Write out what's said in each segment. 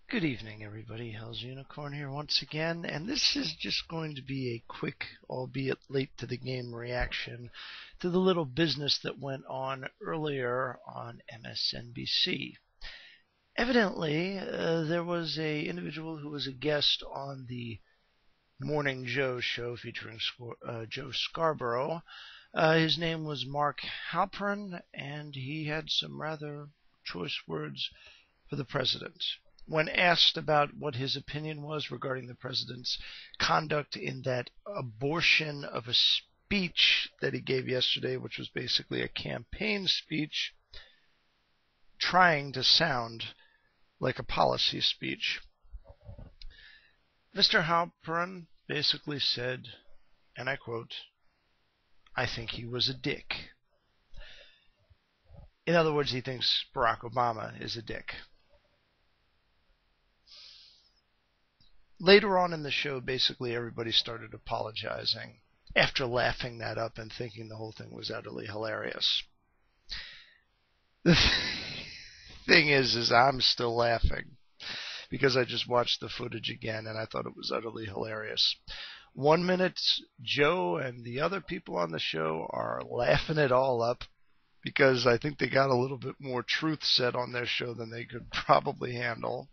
Good evening, everybody. Hell's Unicorn here once again, and this is just going to be a quick, albeit late to the game, reaction to the little business that went on earlier on MSNBC. Evidently, there was a individual who was a guest on the Morning Joe show featuring Joe Scarborough. His name was Mark Halperin, and he had some rather choice words for the president. When asked about what his opinion was regarding the president's conduct in that abortion of a speech that he gave yesterday, which was basically a campaign speech trying to sound like a policy speech, Mr. Halperin basically said, and I quote, "I think he was a dick." In other words, he thinks Barack Obama is a dick. Later on in the show, basically everybody started apologizing after laughing that up and thinking the whole thing was utterly hilarious. The thing is I'm still laughing because I just watched the footage again and I thought it was utterly hilarious. 1 minute, Joe and the other people on the show are laughing it all up because I think they got a little bit more truth said on their show than they could probably handle.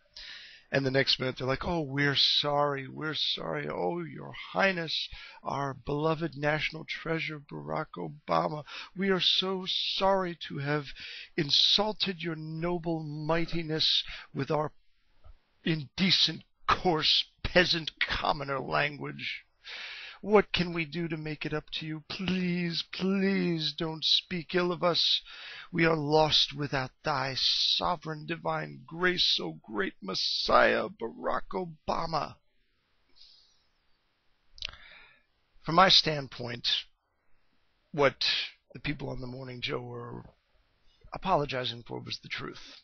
And the next minute they're like, "Oh, we're sorry. Oh, Your Highness, our beloved national treasure, Barack Obama. We are so sorry to have insulted your noble mightiness with our indecent, coarse, peasant, commoner language. What can we do to make it up to you? Please, please don't speak ill of us. We are lost without thy sovereign divine grace, O great Messiah, Barack Obama." From my standpoint, what the people on the Morning Joe were apologizing for was the truth.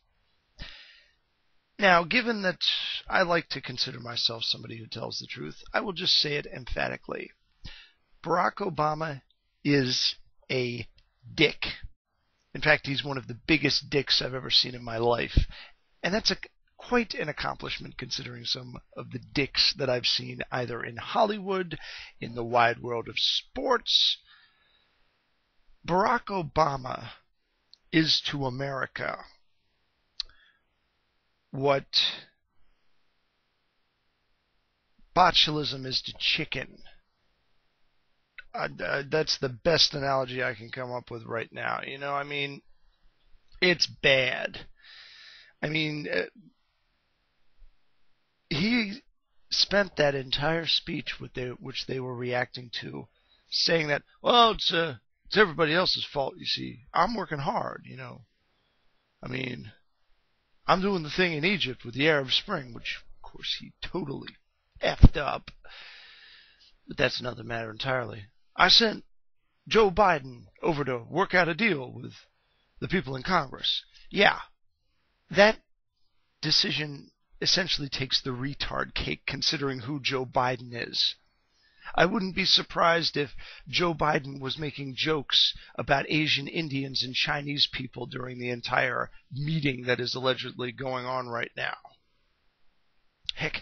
Now, given that I like to consider myself somebody who tells the truth, I will just say it emphatically. Barack Obama is a dick. In fact, he's one of the biggest dicks I've ever seen in my life. And that's quite an accomplishment considering some of the dicks that I've seen either in Hollywood, in the wide world of sports. Barack Obama is to America what botulism is to chicken. That's the best analogy I can come up with right now. It's bad. He spent that entire speech which they were reacting to, saying that, well, it's everybody else's fault, you see. I'm working hard, I'm doing the thing in Egypt with the Arab Spring, which, of course, he totally effed up. But that's another matter entirely. I sent Joe Biden over to work out a deal with the people in Congress. Yeah, that decision essentially takes the retard cake considering who Joe Biden is. I wouldn't be surprised if Joe Biden was making jokes about Asian Indians and Chinese people during the entire meeting that is allegedly going on right now. Heck,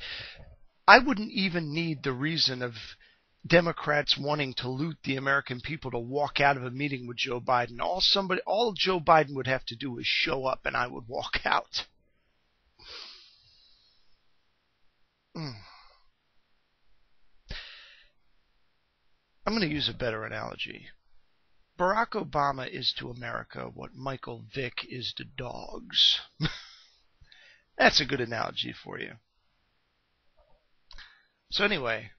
I wouldn't even need the reason of Democrats wanting to loot the American people to walk out of a meeting with Joe Biden. All Joe Biden would have to do is show up and I would walk out. I'm going to use a better analogy. Barack Obama is to America what Michael Vick is to dogs. That's a good analogy for you. So anyway,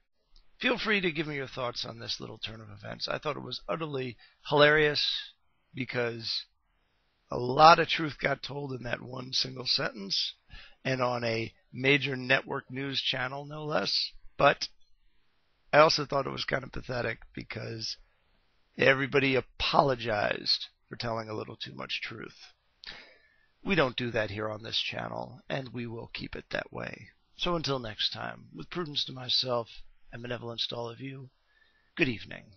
feel free to give me your thoughts on this little turn of events. I thought it was utterly hilarious because a lot of truth got told in that one single sentence and on a major network news channel, no less. But I also thought it was kind of pathetic because everybody apologized for telling a little too much truth. We don't do that here on this channel, and we will keep it that way. So until next time, with prudence to myself and benevolence to all of you, good evening.